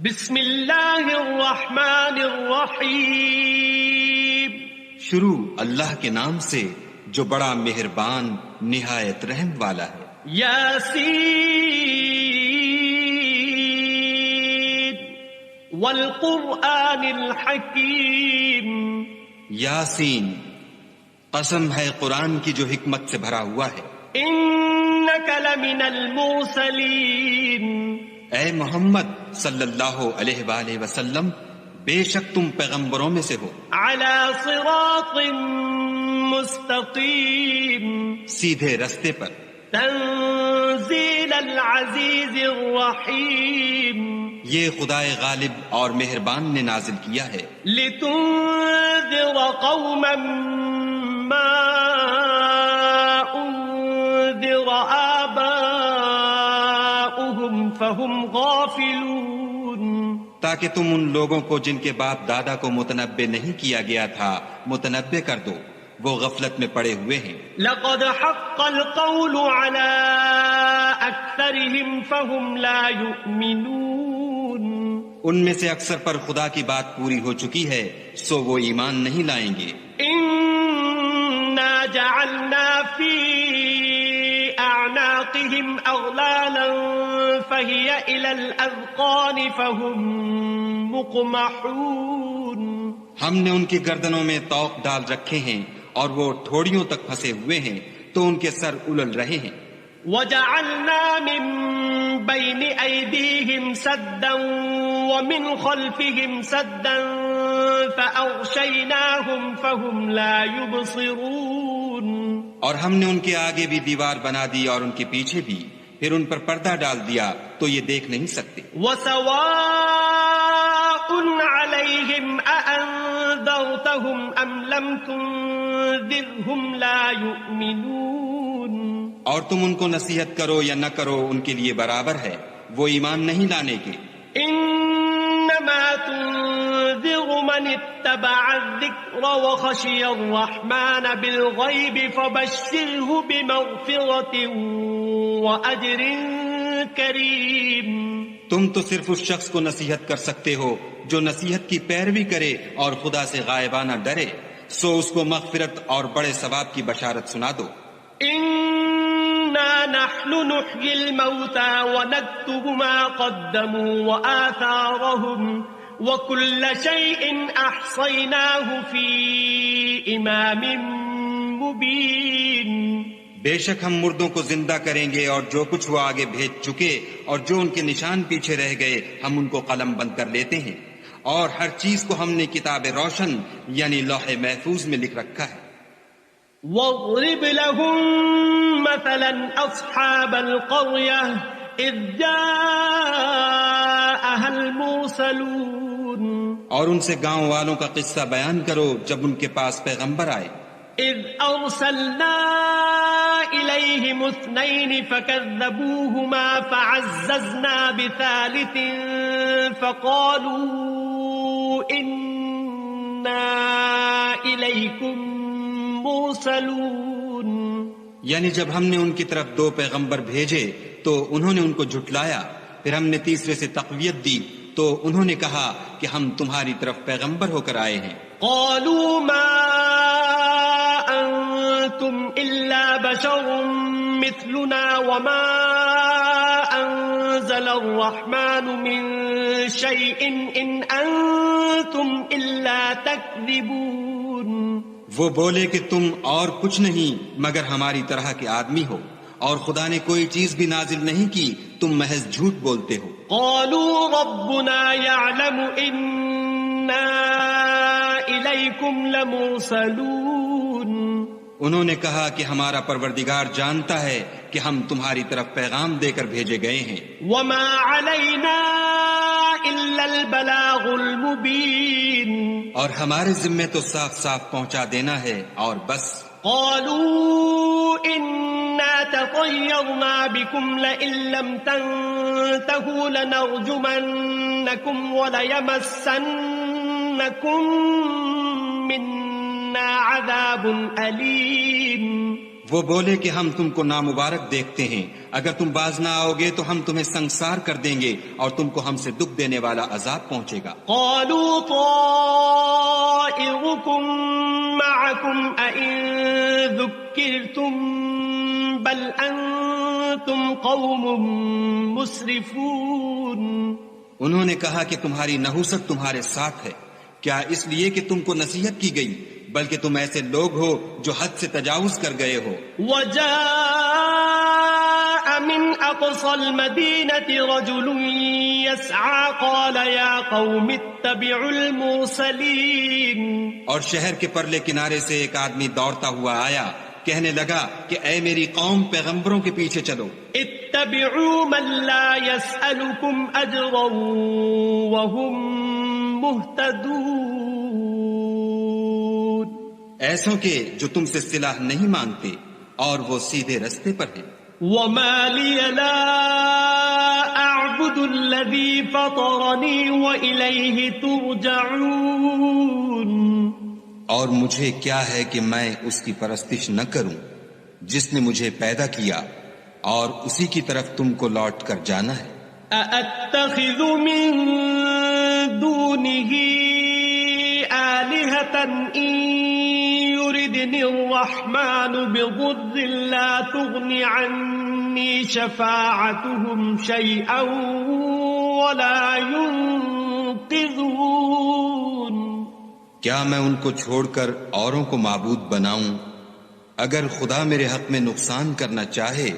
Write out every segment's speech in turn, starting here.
بسم اللہ الرحمن الرحیم. شروع اللہ کے نام سے جو بڑا مہربان نہایت رحم والا ہے. یاسین والقرآن الحکیم. یاسین، قسم ہے قرآن کی جو حکمت سے بھرا ہوا ہے. انک لمن المرسلین. اے محمد صلی اللہ علیہ وآلہ وسلم، بے شک تم پیغمبروں میں سے ہو. علی صراط مستقیم. سیدھے رستے پر. تنزیل العزیز الرحیم. یہ خدائے غالب اور مہربان نے نازل کیا ہے. لتنذر قوما ما انذر آباؤهم فهم غافلون. تاکہ تم ان لوگوں کو جن کے باپ دادا کو متنبع نہیں کیا گیا تھا متنبع کر دو، وہ غفلت میں پڑے ہوئے ہیں. لقد حق القول على اکثرهم فهم لا يؤمنون. ان میں سے اکثر پر خدا کی بات پوری ہو چکی ہے، سو وہ ایمان نہیں لائیں گے. انا جعلنا في اعناقهم اغلالا فهي الى الاذقان فهم مقمحون. ہم نے ان کی گردنوں میں طوق ڈال رکھے ہیں اور وہ ٹھوڑیوں تک پھنسے ہوئے ہیں تو ان کے سر الل رہے ہیں. وجعلنا من بين أيديهم سدا ومن خلفهم سدا فأغشيناهم فهم لا يبصرون. اور ہم نے ان کے آگے بھی دیوار بنا دی اور ان کے پیچھے بھی، پھر ان پر پردہ ڈال دیا تو یہ دیکھ نہیں سکتے. وسواء عليهم أأنذرتهم أم لم تنذرهم لا يؤمنون. اور تم ان کو نصیحت کرو یا نہ کرو ان کے لیے برابر ہے، وہ ایمان نہیں لانے کے. انما تنذر من اتبع الذکر وخشی الرحمن بالغیب فبشره بمغفرة واجر کریم. تم تو صرف اس شخص کو نصیحت کر سکتے ہو جو نصیحت کی پیروی کرے اور خدا سے غائبانہ ڈرے، سو اس کو مغفرت اور بڑے ثواب کی بشارت سنا دو. إنا نحن نحيي الموتى ونكتب ما قدموا وآثارهم وكل شيء أحصيناه في إمام مبين. بے شک ہم مردوں کو زندہ کریں گے اور جو کچھ وہ آگے بھیج چکے اور جو ان کے نشان پیچھے رہ گئے ہم ان کو قلم بند کر لیتے ہیں، اور ہر چیز کو ہم نے کتاب روشن یعنی لوح محفوظ میں لکھ رکھا ہے. واضرب لهم مثلا أصحاب القرية إذ جاءها المرسلون. اور ان سے گاؤں والوں کا قصہ بیان کرو جب ان کے پاس پیغمبر آئے. إذ أرسلنا إليهم 2 فكذبوهما فعززنا بثالث فقالوا إنا إليكم مرسلون. یعنی جب ہم نے ان کی طرف 2 پیغمبر بھیجے تو انہوں نے ان کو جھٹلایا، پھر ہم نے تیسرے سے تقویت دی تو انہوں نے کہا کہ ہم تمہاری طرف پیغمبر ہو کر آئے ہیں. قالوا ما انتم الا بشر مثلنا وما انزل الرحمن من شيء ان انتم الا تكذبون. وہ بولے کہ تم اور کچھ نہیں مگر ہماری طرح کے آدمی ہو، اور خدا نے کوئی چیز بھی نازل نہیں کی، تم محض جھوٹ بولتے ہو. قالوا ربنا يعلم إنا إليكم لمرسلون. انہوں نے کہا کہ ہمارا پروردگار جانتا ہے کہ ہم تمہاری طرف پیغام دے کر بھیجے گئے ہیں. وما علينا إلا البلاغ المبين. اور ہمارے ذمے تو صاف صاف پہنچا دینا ہے اور بس. قالوا إنا تطيرنا بكم لئن لم تنتهوا لنرجمنكم وليمسنكم منا عذاب أليم. وہ بولے کہ ہم تم کو نامبارک دیکھتے ہیں، اگر تم باز نہ آؤ گے تو ہم تمہیں سنگسار کر دیں گے اور تم کو ہم سے دکھ دینے والا عذاب پہنچے گا۔ قالوا طائركم معكم أئن ذكرتم بل أنتم قوم مسرفون۔ انہوں نے کہا کہ تمہاری نحوست تمہارے ساتھ ہے، کیا اس لیے کہ تم کو نصیحت کی گئی، بلکہ تم ایسے لوگ ہو جو حد سے تجاوز کر گئے ہو۔ وجاء من أقصى المدينة رجل يسعى قال يا قوم اتبعوا المرسلين۔ اور شہر کے پرلے کنارے سے ایک آدمی دوڑتا ہوا آیا، کہنے لگا کہ اے میری قوم، پیغمبروں کے پیچھے چلو۔ اتبعوا من لا يسألكم أجرا وهم مهتدون۔ ایسوں کے جو تم سے صلاح نہیں مانگتے اور وہ سیدھے رستے پر ہیں۔ وما لي لا أعبد الذي فطرني وإليه ترجعون۔ اور مجھے کیا ہے کہ میں اس کی پرستش نہ کروں جس نے مجھے پیدا کیا، اور اسی کی طرف تم کو لوٹ کر جانا ہے۔ أأتخذ من دونه آلهة إن يردني الرحمن بضر لا تغن عني شفاعتهم شيئا ولا ينقذون۔ کیا میں ان کو چھوڑ کر اوروں کو معبود بناؤں؟ اگر خدا میرے حق میں نقصان کرنا چاہے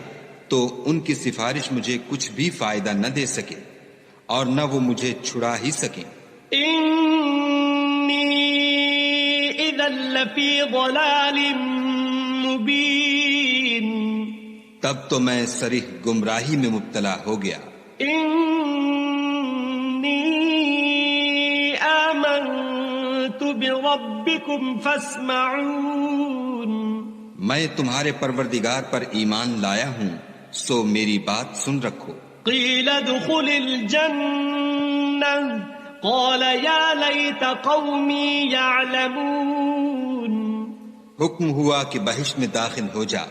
تو ان کی سفارش مجھے کچھ بھی فائدہ نہ دے سکے اور نہ وہ مجھے چھڑا ہی سکیں۔ انی اذا لفی ضلال مبین۔ تب تو میں صریح گمراہی میں مبتلا ہو گیا۔ انی آمنت بربکم فاسمعون۔ میں تمہارے پروردگار پر ایمان لایا ہوں، سو میری بات سن رکھو۔ قیل ادخل الجنہ قال یا لیت قومی یعلمون۔ حکم ہوا کہ بہشت میں داخل ہو جا،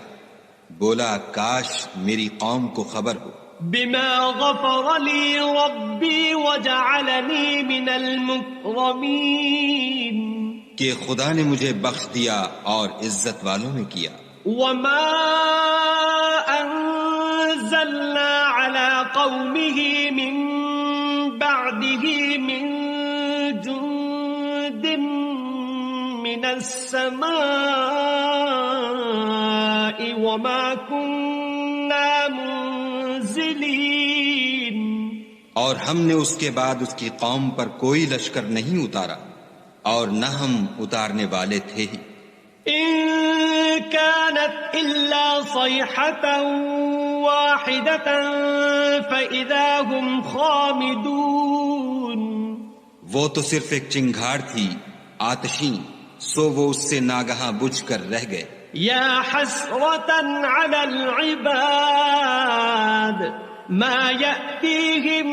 بولا کاش میری قوم کو خبر ہو۔ بما غفر لی ربی وجعلنی من المکرمین۔ کہ خدا نے مجھے بخش دیا اور عزت والوں میں کیا۔ وما انزلنا على قومه من بعده من جند من السماء وما كنا منزلين۔ اور ہم نے اس کے بعد اس کی قوم پر کوئی لشکر نہیں اتارا اور نہ ہم اتارنے والے تھے ہی۔ إن كانت إلا صيحة واحدة فإذا هم خامدون۔ وہ تو صرف ایک چنگھاڑ تھی آتشیں، سو وہ اس سے ناگہاں بجھ کر رہ گئے۔ يا حسرة على العباد ما يأتيهم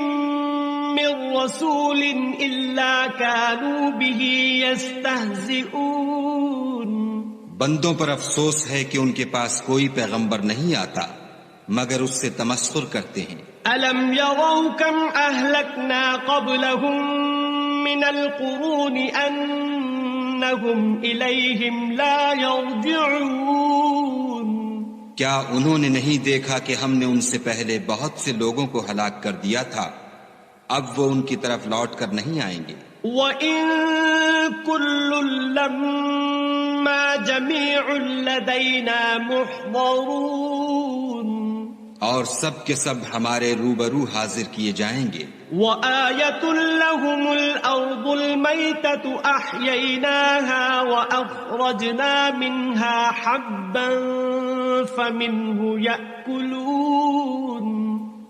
من رسول إلا كانوا به يستهزئون۔ بندوں پر افسوس ہے کہ ان کے پاس کوئی پیغمبر نہیں آتا مگر اس سے تمسخر کرتے ہیں۔ ألم يروا كم أهلكنا قبلهم من القرون أنهم إليهم لا يرجعون۔ کیا انہوں نے نہیں دیکھا کہ ہم نے ان سے پہلے بہت سے لوگوں کو ہلاک کر دیا تھا، اب وہ ان کی طرف لوٹ کر نہیں آئیں گے۔ وَإِن كُلٌّ لَّمَّا جَمِيعٌ لَّدَيْنَا مُحْضَرُونَ۔ اور سب کے سب ہمارے روبرو حاضر کیے جائیں گے۔ وَآيَةٌ لَّهُمُ الْأَرْضُ الْمَيْتَةُ أَحْيَيْنَاهَا وَأَخْرَجْنَا مِنْهَا حَبًّا فَمِنْهُ يَأْكُلُونَ۔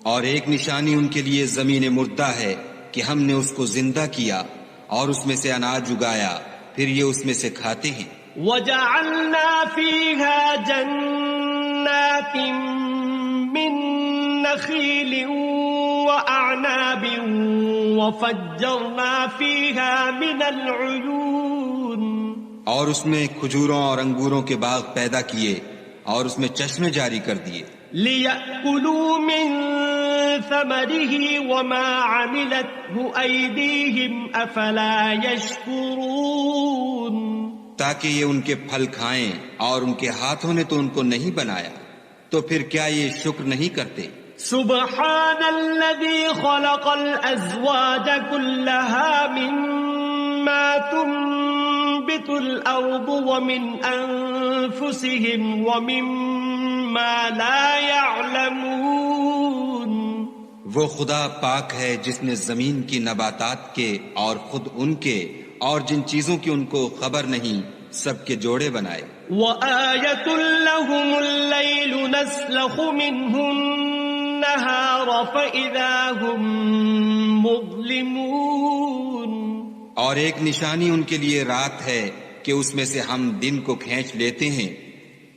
اور ایک نشانی ان کے لیے زمین مردہ ہے کہ ہم نے اس کو زندہ کیا اور اس میں سے اناج اگایا، پھر یہ اس میں سے کھاتے ہیں۔ وَجَعَلْنَا فِيهَا جَنَّاتٍ مِّن نَخِيلٍ وَأَعْنَابٍ وَفَجَّرْنَا فِيهَا مِنَ الْعُيُونِ۔ اور اس میں کھجوروں اور انگوروں کے باغ پیدا کیے اور اس میں چشمے جاری کر دیے لِيَأْكُلُوا مِن ثَمَرِهِ وَمَا عَمِلَتْهُ أَيْدِيهِمْ أَفَلَا يَشْكُرُونَ تاکہ یہ ان کے پھل کھائیں اور ان کے ہاتھوں نے تو ان کو نہیں بنایا تو پھر کیا یہ شکر نہیں کرتے سبحان الذي خلق الأزواج كلها مما تنبت الأرض ومن أنفسهم ومما لا يعلمون وہ خدا پاک ہے جس نے زمین کی نباتات کے اور خود ان کے اور جن چیزوں کی ان کو خبر نہیں سب کے جوڑے بنائے وَآيَةٌ لَهُمُ اللَّيْلُ نَسْلَخُ مِنْهُ النَّهَارَ فَإِذَا هُمْ مُظْلِمُونَ اور ایک نشانی ان کے لیے رات ہے کہ اس میں سے ہم دن کو کھینچ لیتے ہیں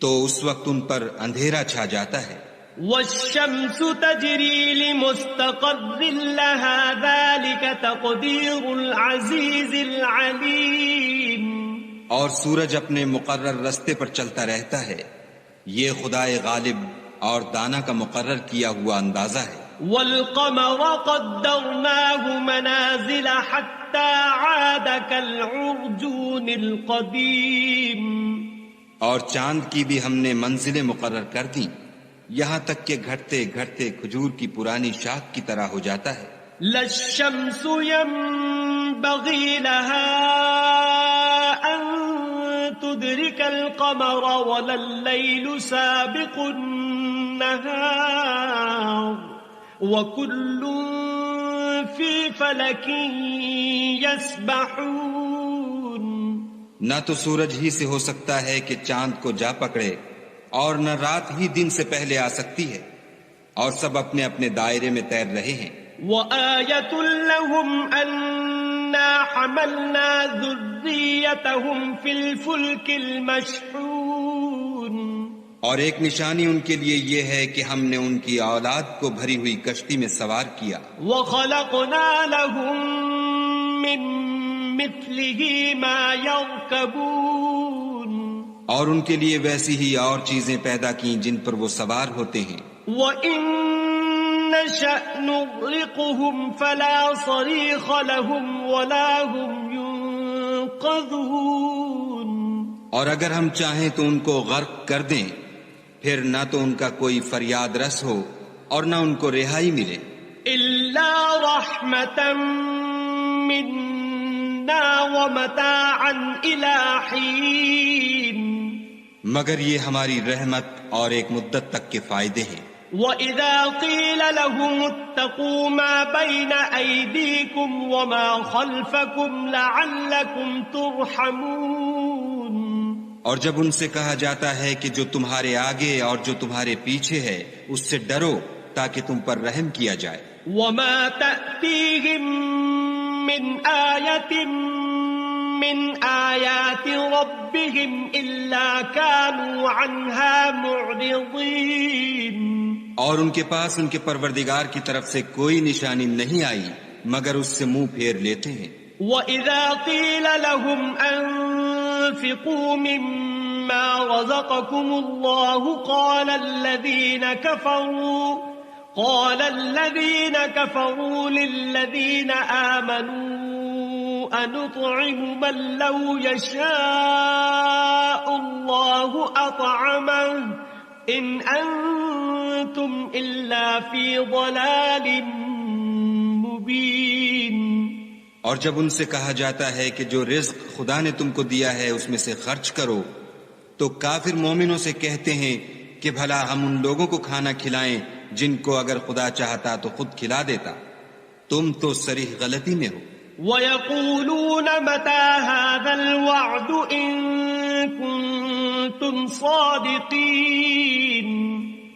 تو اس وقت ان پر اندھیرا چھا جاتا ہے وَالشَّمْسُ تَجْرِي لِمُسْتَقَرٍّ لَهَا ذَلِكَ تَقْدِيرُ الْعَزِيزِ الْعَلِيمِ اور سورج اپنے مقرر رستے پر چلتا رہتا ہے یہ خدائے غالب اور دانا کا مقرر کیا ہوا اندازہ ہے وَالْقَمَرَ قَدَّرْنَاهُ مَنَازِلَ حَتَّى عَادَ كَالْعُرْجُونِ الْقَدِيمِ اور چاند کی بھی ہم نے منزلیں مقرر کر دیں یہاں تک کہ گھٹتے گھٹتے کھجور کی پرانی شاخ کی طرح ہو جاتا ہے لَا الشَّمْسُ يَنبَغِي لَهَا أَن تُدْرِكَ الْقَمَرَ وَلَا اللَّيْلُ سَابِقُ النَّهَارِ وَكُلٌّ فِي فَلَكٍ يَسْبَحُونَ نہ تو سورج ہی سے ہو سکتا ہے کہ چاند کو جا پکڑے اور نہ رات ہی دن سے پہلے آ سکتی ہے اور سب اپنے اپنے دائرے میں تیر رہے ہیں وَآيَةٌ لَهُمْ أَنَّا حَمَلْنَا ذُرِّيَّتَهُمْ فِي الْفُلْكِ الْمَشْحُونِ اور ایک نشانی ان کے لیے یہ ہے کہ ہم نے ان کی اولاد کو بھری ہوئی کشتی میں سوار کیا وَخَلَقْنَا لَهُم مِّن مِّثْلِهِ مَا يَرْكَبُونَ اور ان کے لیے ویسی ہی اور چیزیں پیدا کی جن پر وہ سوار ہوتے ہیں وَإِن نَّشَأْ نُغْرِقْهُمْ فَلَا صَرِيخَ لَهُمْ وَلَا هُمْ يُنقَذُونَ اور اگر ہم چاہیں تو ان کو غرق کر دیں پھر نہ تو ان کا کوئی فریاد رس ہو اور نہ ان کو رہائی ملے إِلَّا رَحْمَةً مِّنَّا وَمَتَاعًا إِلَى حِينٍ مگر یہ ہماری رحمت اور ایک مدت تک کے فائدے ہیں وَإِذَا قِيلَ لَهُمُ اتَّقُوا مَا بَيْنَ أَيْدِيكُمْ وَمَا خَلْفَكُمْ لَعَلَّكُمْ تُرْحَمُونَ اور جب ان سے کہا جاتا ہے کہ جو تمہارے آگے اور جو تمہارے پیچھے ہے اس سے ڈرو تاکہ تم پر رحم کیا جائے وَمَا تَأْتِيهِم مِّنْ آيَةٍ مِّنْ آيَاتِ رَبِّهِمْ إِلَّا كَانُوا عَنْهَا مُعْرِضِينَ اور ان کے پاس ان کے پروردگار کی طرف سے کوئی نشانی نہیں آئی مگر اس سے منہ پھیر لیتے ہیں وَإِذَا قِيلَ لَهُمْ أَنفِقُوا مِمَّا رَزَقَكُمُ اللَّهُ قَالَ الَّذِينَ كَفَرُوا لِلَّذِينَ آمَنُوا أَنُطْعِمُ مَن لَّوْ يَشَاءُ اللَّهُ أَطْعَمَهُ إِنْ أَنتُمْ إِلَّا فِي ضَلَالٍ مُبِينٍ اور جب ان سے کہا جاتا ہے کہ جو رزق خدا نے تم کو دیا ہے اس میں سے خرچ کرو تو کافر مومنوں سے کہتے ہیں کہ بھلا ہم ان لوگوں کو کھانا کھلائیں جن کو اگر خدا چاہتا تو خود کھلا دیتا تم تو صریح غلطی میں ہو وَيَقُولُونَ مَتَى هَذَا الْوَعْدُ إِن كُنتُمْ صَادِقِينَ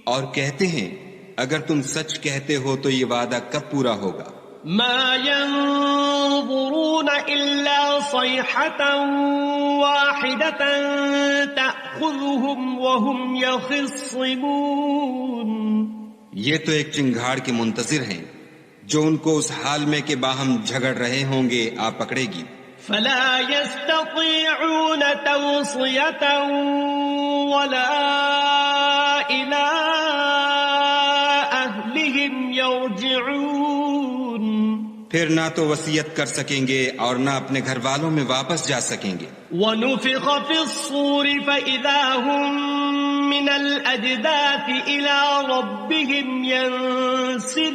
اور کہتے ہیں اگر تم سچ کہتے ہو تو یہ وعدہ کب پورا ہوگا مَا يَنظُرُونَ إِلَّا صَيْحَةً وَاحِدَةً تَأْخُذُهُمْ وَهُمْ يَخِصِّمُونَ یہ تو ایک چنگھاڑ کے منتظر ہیں جو ان کو اس حال میں کہ باہم جھگڑ رہے ہوں گے آ پکڑے گی فَلَا يَسْتَطِيعُونَ تَوْصِيَةً ولا إلى أهلهم يرجعون. پھر نہ تو وصیت کر سکیں گے اور نہ اپنے گھر والوں میں واپس جا سکیں گے. ونفخ في الصور فإذا هم من الأجداث إلى ربهم ينسلون.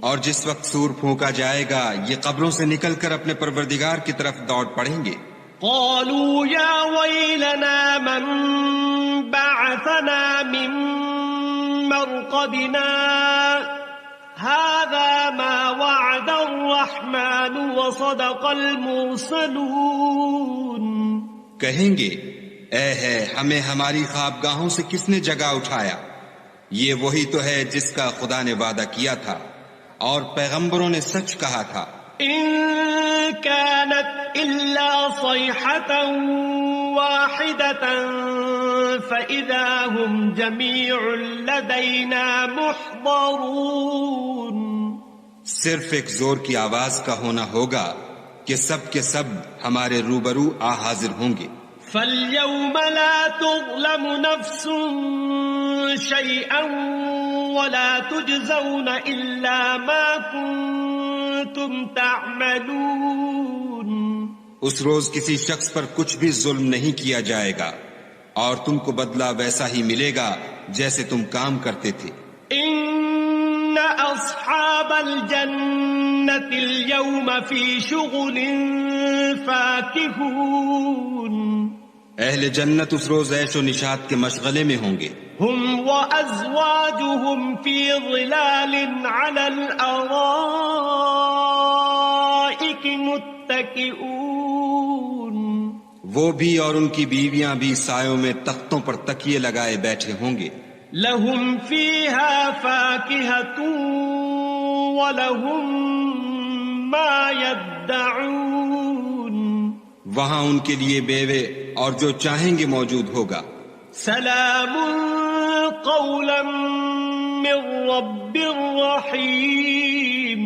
اور جس وقت سور پھونکا جائے گا یہ قبروں سے نکل کر اپنے پروردگار کی طرف دوڑ پڑیں گے. قالوا يا ويلنا من بعثنا من مرقدنا هذا ما وعد الرحمن وصدق المرسلون. کہیں گے اے ہے ہمیں ہماری خوابگاہوں سے کس نے جگا اٹھایا؟ یہ وہی تو ہے جس کا خدا نے وعدہ کیا تھا اور پیغمبروں نے سچ کہا تھا. إن كانت إلا صيحة واحدة فإذا هم جميع لدينا محضرون. صرف ایک زور کی آواز کا ہونا ہوگا کہ سب کے سب ہمارے روبرو آ حاضر ہوں گے. فاليوم لا تظلم نفس شيئا ولا تجزون إلا ما كنتم تعملون. اس روز کسی شخص پر کچھ بھی ظلم نہیں کیا جائے گا اور تم کو بدلہ ویسا ہی ملے گا جیسے تم کام کرتے تھے. إن أصحاب الجنة اليوم في شغل فاكهون. اہل جنت اس روز عیش و نشاط کے مشغلے میں ہوں گے. هم وأزواجهم في ظلال على الأرائك متكئون. وہ بھی اور ان کی بیویاں بھی سایوں میں تختوں پر تکیے لگائے بیٹھے ہوں گے. لهم فيها فاكهة ولهم ما يدعون. وہاں ان کے لیے میوے اور جو چاہیں گے موجود ہوگا. سلام قولا من رب رحیم.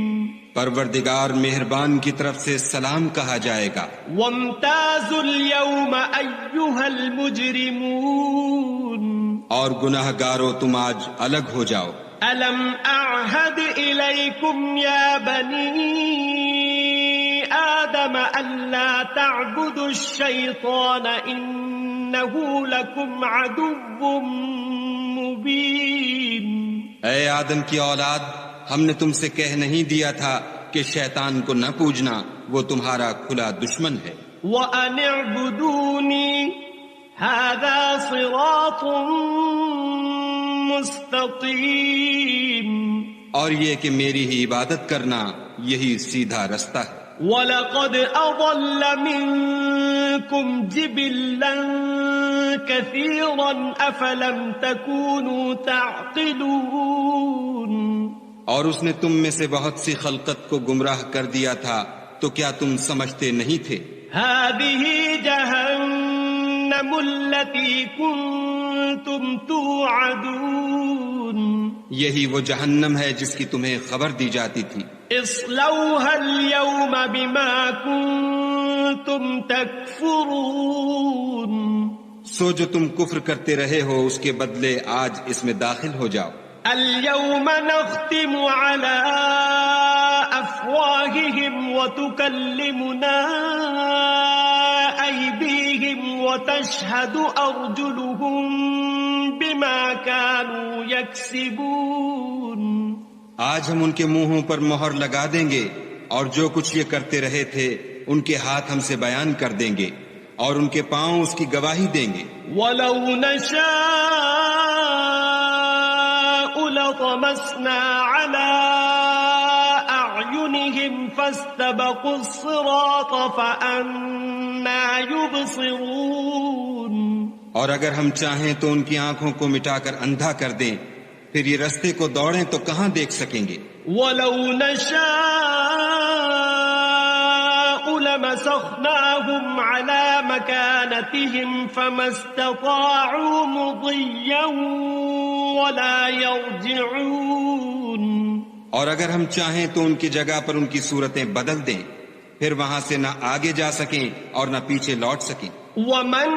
پروردگار مہربان کی طرف سے سلام کہا جائے گا. وامتازوا اليوم أيها المجرمون. اور گناہ گارو تم آج الگ ہو جاؤ. ألم أعهد إليكم يا بني آدم ألا تعبدوا الشيطان إنه لكم عدو مبين. اے آدم کی اولاد، ہم نے تم سے کہہ نہیں دیا تھا کہ شیطان کو نہ پوجنا، وہ تمہارا کھلا دشمن ہے. وَأَنِ اعْبُدُونِي هَذَا صِرَاطٌ مُسْتَقِيمٌ. اور یہ کہ میری ہی عبادت کرنا یہی سیدھا رستہ ہے. وَلَقَدْ أَضَلَّ مِنكُمْ جِبِلًّا كَثِيرًا أَفَلَمْ تَكُونُوا تَعْقِلُونَ. اور اس نے تم میں سے بہت سی خلقت کو گمراہ کر دیا تھا تو کیا تم سمجھتے نہیں تھے؟ هَذِهِ جَهَنَّمُ الَّتِي كُنتُمْ تُوعَدُونَ. یہی وہ جہنم ہے جس کی تمہیں خبر دی جاتی تھی. اصلوها اليوم بما كنتم تكفرون. سو جو تم کفر کرتے رہے ہو اس کے بدلے آج اس میں داخل ہو جاؤ. اليوم نختم على أفواههم وتكلمنا أيديهم وتشهد أرجلهم بما كانوا يكسبون. آج ہم ان کے منہوں پر مہر لگا دیں گے اور جو کچھ یہ کرتے رہے تھے ان کے ہاتھ ہم سے بیان کر دیں گے اور ان کے پاؤں اس کی گواہی دیں گے. وَلَوْ نَشَاءُ لَطَمَسْنَا عَلَىٰ أَعْيُنِهِمْ فَاسْتَبَقُوا الصِّرَاطَ فَأَنَّىٰ يُبْصِرُونَ. اور اگر ہم چاہیں تو ان کی آنکھوں کو مٹا کر اندھا کر دیں، پھر یہ رستے کو دوڑیں تو کہاں دیکھ سکیں گے. وَلَوْ نَشَاءُ لَمَسَخْنَاهُمْ عَلَىٰ مَكَانَتِهِمْ فَمَا اسْتَطَاعُوا مُضِيًّا وَلَا يَرْجِعُونَ. اور اگر ہم چاہیں تو ان کی جگہ پر ان کی صورتیں بدل دیں، پھر وہاں سے نہ آگے جا سکیں اور نہ پیچھے لوٹ سکیں. وَمَن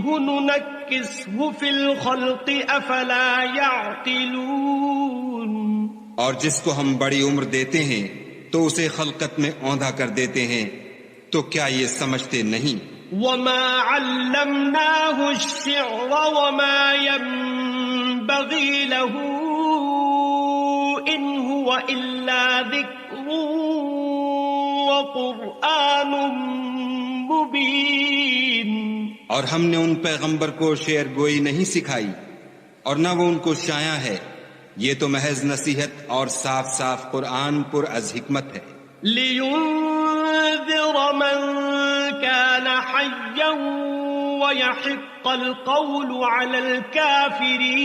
منه ننكسه في الخلق أفلا يعقلون. اور جس کو ہم بڑی عمر دیتے ہیں تو اسے خلقت میں اوندھا کر دیتے ہیں، تو کیا یہ سمجھتے نہیں؟ وما علمناه الشعر وما ينبغي له إن هو إلا ذكر وقرآن مبين. اور ہم نے ان پیغمبر کو شعر گوئی نہیں سکھائی اور نہ وہ ان کو شایع ہے، یہ تو محض نصیحت اور صاف صاف قرآن پر از حکمت ہے. لِيُنذِرَ مَن كَانَ حَيًّا وَيَحِقَّ الْقَوْلُ عَلَى الْكَافِرِينَ.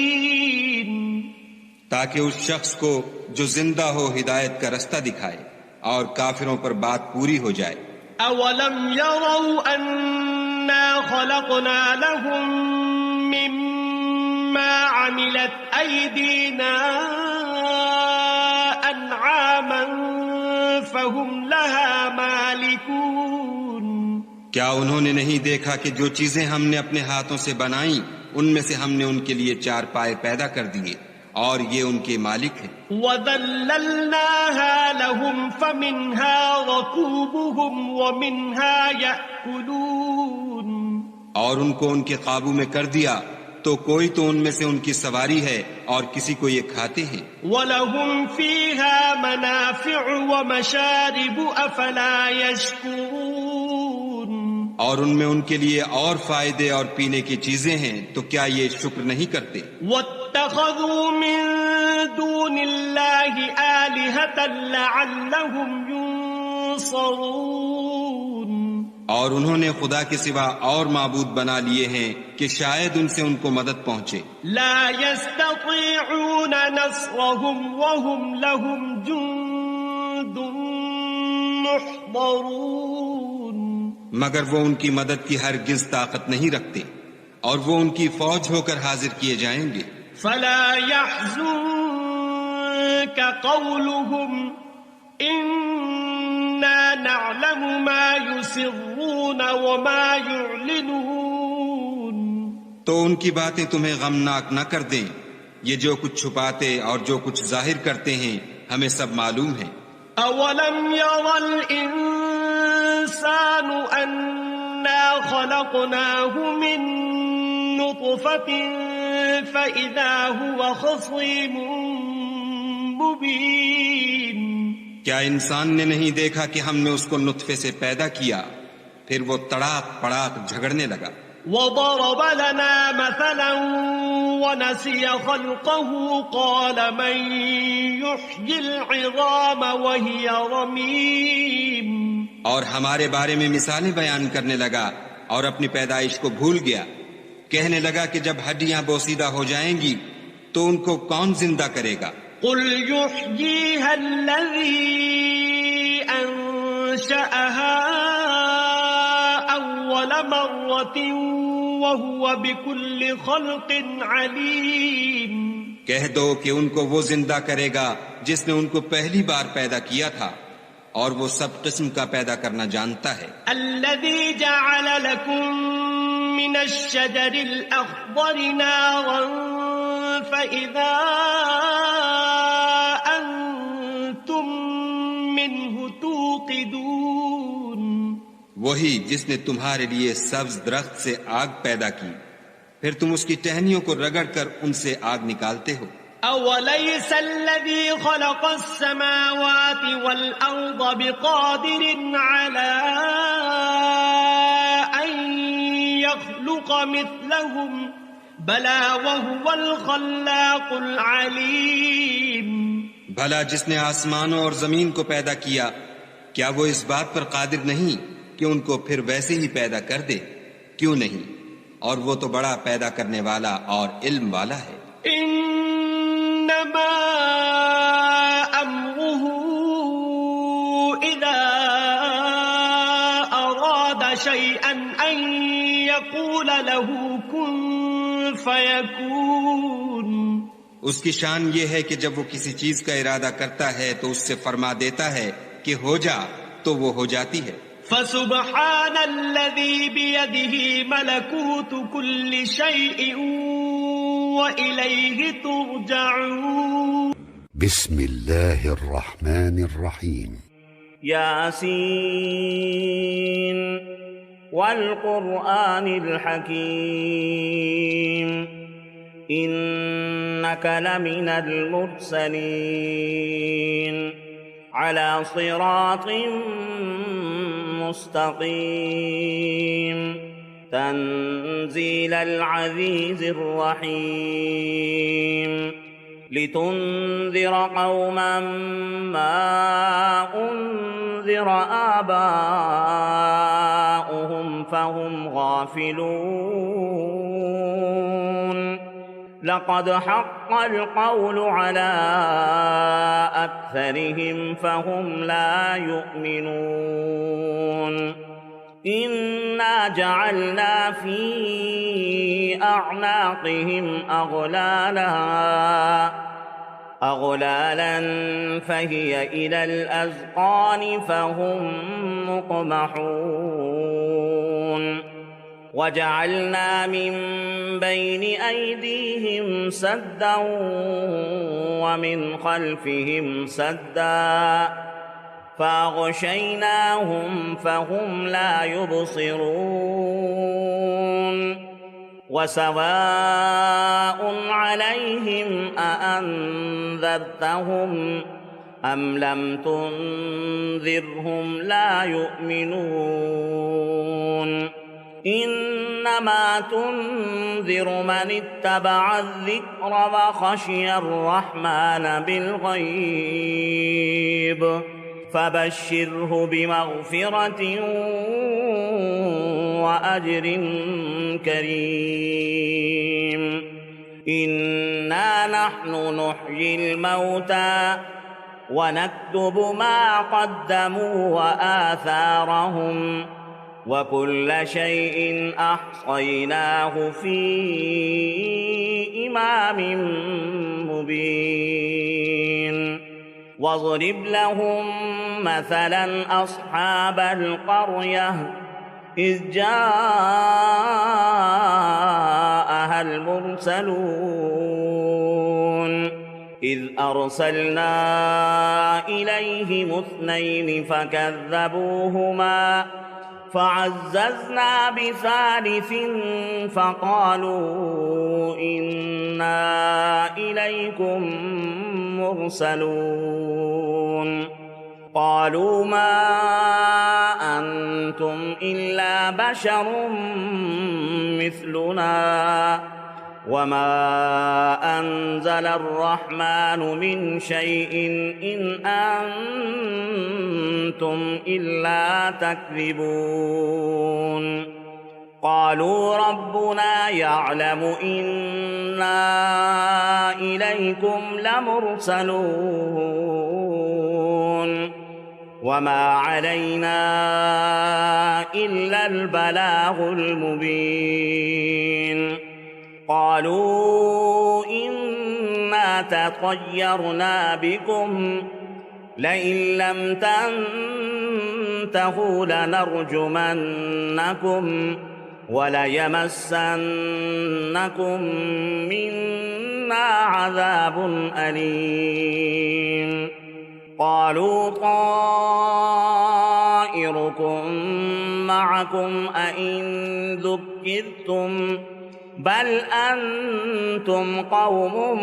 تاکہ اس شخص کو جو زندہ ہو ہدایت کا رستہ دکھائے اور کافروں پر بات پوری ہو جائے. أَوَلَمْ يَرَوْا أَنَّا خَلَقْنَا لَهُم مِّمَّا عَمِلَتْ أَيْدِينَا أَنْعَامًا فَهُمْ لَهَا مَالِكُونَ. کیا انہوں نے نہیں دیکھا کہ جو چیزیں ہم نے اپنے ہاتھوں سے بنائیں ان میں سے ہم نے ان کے لیے چار پائے پیدا کر دیے اور یہ ان کے مالک ہیں. وَذَلَّلْنَاهَا لَهُمْ فَمِنْهَا رَكُوبُهُمْ وَمِنْهَا يَأْكُلُونَ. اور ان کو ان کے قابو میں کر دیا تو کوئی تو ان میں سے ان کی سواری ہے اور کسی کو یہ کھاتے ہیں. وَلَهُمْ فِيهَا مَنَافِعُ وَمَشَارِبُ أَفَلَا يَشْكُرُونَ. اور ان میں ان کے لیے اور فائدے اور پینے کی چیزیں ہیں تو کیا یہ شکر نہیں کرتے؟ وَاتَّخَذُوا مِن دُونِ اللَّهِ آلِهَةً لَعَلَّهُمْ يُنصَرُونَ. اور انہوں نے خدا کے سوا اور معبود بنا لیے ہیں کہ شاید ان سے ان کو مدد پہنچے. لا يستطيعون نصرهم وهم لهم جند محضرون. مگر وہ ان کی مدد کی ہرگز طاقت نہیں رکھتے اور وہ ان کی فوج ہو کر حاضر کیے جائیں گے. فلا يحزنك قولهم إنا نعلم ما يسرون وما يعلنون. تو ان کی باتیں تمہیں غمناک نہ کر دیں، یہ جو کچھ چھپاتے اور جو کچھ ظاہر کرتے ہیں ہمیں سب معلوم ہے. أولم ير الإنسان أنا خلقناه من نطفة فإذا هو خصيم مبين. کیا انسان نے نہیں دیکھا کہ ہم نے اس کو نطفے سے پیدا کیا پھر وہ تڑاک پڑاک جھگڑنے لگا. وضرب لنا مثلا ونسي خلقه قال من يحيي العظام وهي رميم. اور ہمارے بارے میں مثالیں بیان کرنے لگا اور اپنی پیدائش کو بھول گیا. کہنے لگا کہ جب ہڈیاں بوسیدہ ہو جائیں گی تو ان کو کون زندہ کرے گا؟ قل يحييها الذي أنشأها أول مرة وهو بكل خلق عليم. کہہ دو کہ ان کو وہ زندہ کرے گا جس نے ان کو پہلی بار پیدا کیا تھا اور وہ سب قسم کا پیدا کرنا جانتا ہے. الذي جعل لكم من الشجر الأخضر نارا فإذا أنتم منه توقدون. وہی جس نے تمہارے لیے سبز درخت سے آگ پیدا کی پھر تم اس کی ٹہنیوں کو رگڑ کر ان سے آگ نکالتے ہو. أوليس الذي خلق السماوات والأرض بقادر على أن يخلق مثلهم بلى وهو الخلاق العليم. بھلا جس نے آسمانوں اور زمین کو پیدا کیا کیا وہ اس بات پر قادر نہیں کہ ان کو پھر ویسے ہی پیدا کر دے؟ کیوں نہیں، اور وہ تو بڑا پیدا کرنے والا اور علم والا ہے. انما امره اذا اراد شيئا ان يقول له كن فيكون. اس کی شان یہ ہے کہ جب وہ کسی چیز کا ارادہ کرتا ہے تو اس سے فرما دیتا ہے کہ ہو جا، تو وہ ہو جاتی ہے. فسبحان الذي بيده ملكوت كل شيء وإليه ترجعون. بسم الله الرحمن الرحيم. ياسين والقرآن الحكيم إنك لمن المرسلين على صراط مستقيم تنزيل العزيز الرحيم لتنذر قوما ما أنذر آباؤهم فهم غافلون لقد حق القول على أكثرهم فهم لا يؤمنون إنا جعلنا في أعناقهم أغلالا فهي إلى الأذقان فهم مقمحون وجعلنا من بين أيديهم سدا ومن خلفهم سدا فأغشيناهم فهم لا يبصرون وسواء عليهم أأنذرتهم أم لم تنذرهم لا يؤمنون إنما تنذر من اتبع الذكر وخشي الرحمن بالغيب فبشره بمغفرة وأجر كريم إنا نحن نحيي الموتى ونكتب ما قدموا وآثارهم وكل شيء أحصيناه في إمام مبين واضرب لهم مثلا أصحاب القرية إذ جاءها المرسلون إذ أرسلنا إليهم 2 فكذبوهما فعززنا ب3 فقالوا إنا إليكم مرسلون قالوا ما أنتم إلا بشر مثلنا وما أنزل الرحمن من شيء إن أنتم إلا تكذبون قالوا ربنا يعلم إنا إليكم لمرسلون وما علينا إلا البلاغ المبين قالوا إنا تطيرنا بكم لئن لم تنتهوا لنرجمنكم وليمسنكم منا عذاب أليم قالوا طائركم معكم أئن ذكرتم بل أنتم قوم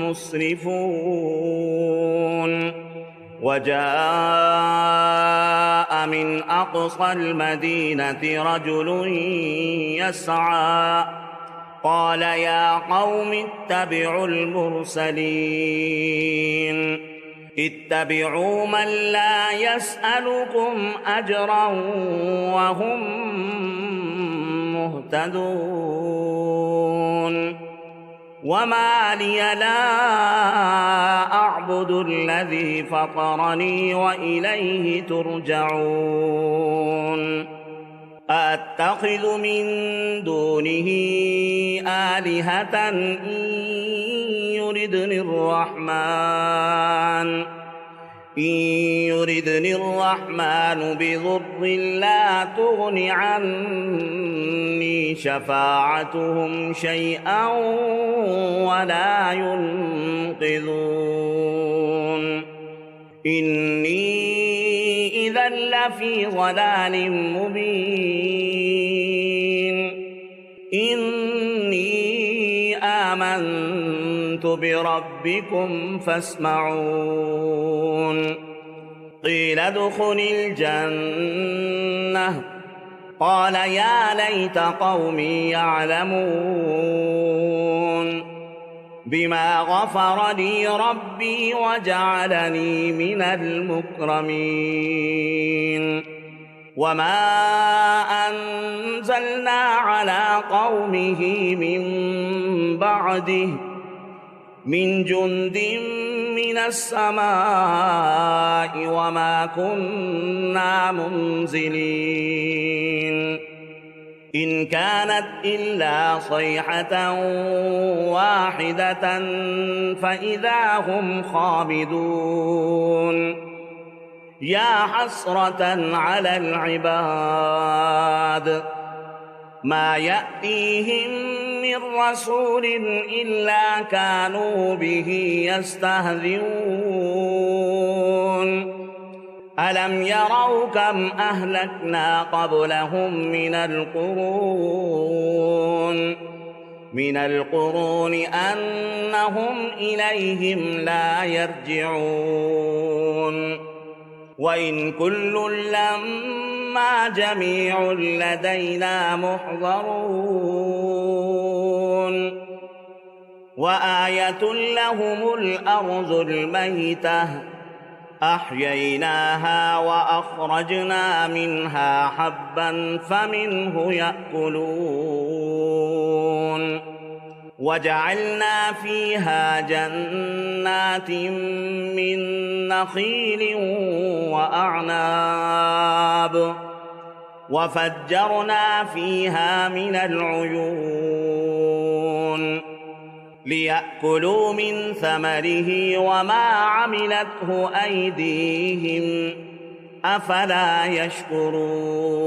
مسرفون وجاء من أقصى المدينة رجل يسعى قال يا قوم اتبعوا المرسلين اتبعوا من لا يسألكم أجرا وهم مهتدون وما لي لا أعبد الذي فطرني وإليه ترجعون أأتخذ من دونه آلهة إن يردني الرحمن بضر لا تغن عني شفاعتهم شيئا ولا ينقذون إني إذا لفي ضلال مبين إني آمنت بربكم فاسمعون قيل ادخل الجنة قال يا ليت قومي يعلمون بما غفر لي ربي وجعلني من المكرمين وما أنزلنا على قومه من بعده من جند من السماء وما كنا منزلين إن كانت إلا صيحة واحدة فإذا هم خامدون يا حسرة على العباد ما يأتيهم من رسول إلا كانوا به يستهزئون ألم يروا كم أهلكنا قبلهم من القرون أنهم إليهم لا يرجعون وإن كل لما جميع لدينا محضرون وآية لهم الأرض الميتة أحييناها وأخرجنا منها حبا فمنه يأكلون وجعلنا فيها جنات من نخيل وأعناب وفجرنا فيها من العيون ليأكلوا من ثمره وما عملته أيديهم أفلا يشكرون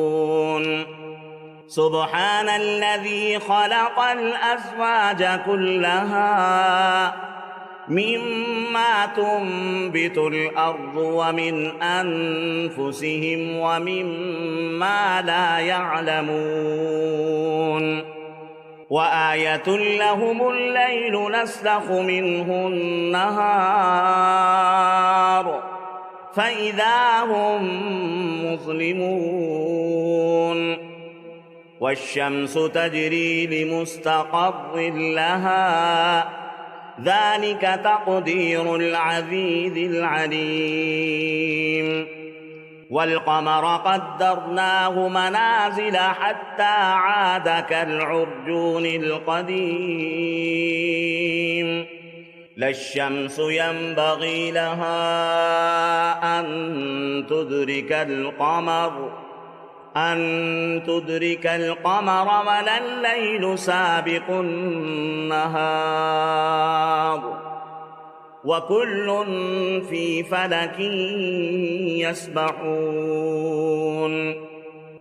سبحان الذي خلق الأزواج كلها مما تنبت الأرض ومن أنفسهم ومما لا يعلمون وآية لهم الليل نسلخ منه النهار فإذا هم مظلمون والشمس تجري لمستقر لها ذلك تقدير العزيز العليم والقمر قدرناه منازل حتى عاد كالعرجون القديم لا الشمس ينبغي لها أن تدرك القمر ولا الليل سابق النهار وكل في فلك يسبحون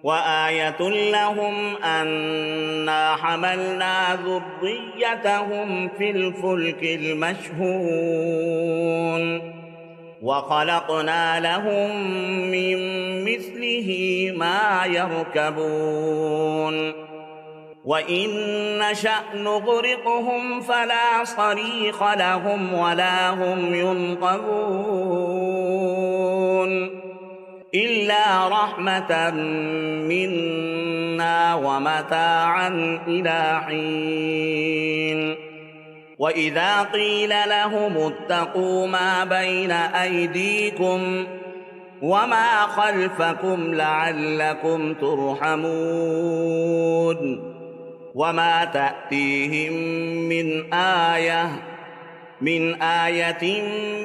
وآية لهم أنا حملنا ذريتهم في الفلك المشحون وخلقنا لهم من مثله ما يركبون وإن نشأ نغرقهم فلا صريخ لهم ولا هم ينقذون إلا رحمة منا ومتاعا إلى حين وإذا قيل لهم اتقوا ما بين أيديكم وما خلفكم لعلكم ترحمون وما تأتيهم من آية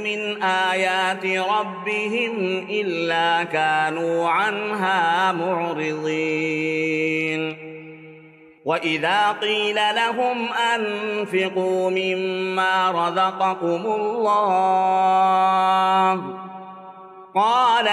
من آيات ربهم إلا كانوا عنها معرضين وإذا قيل لهم أنفقوا مما رزقكم الله قال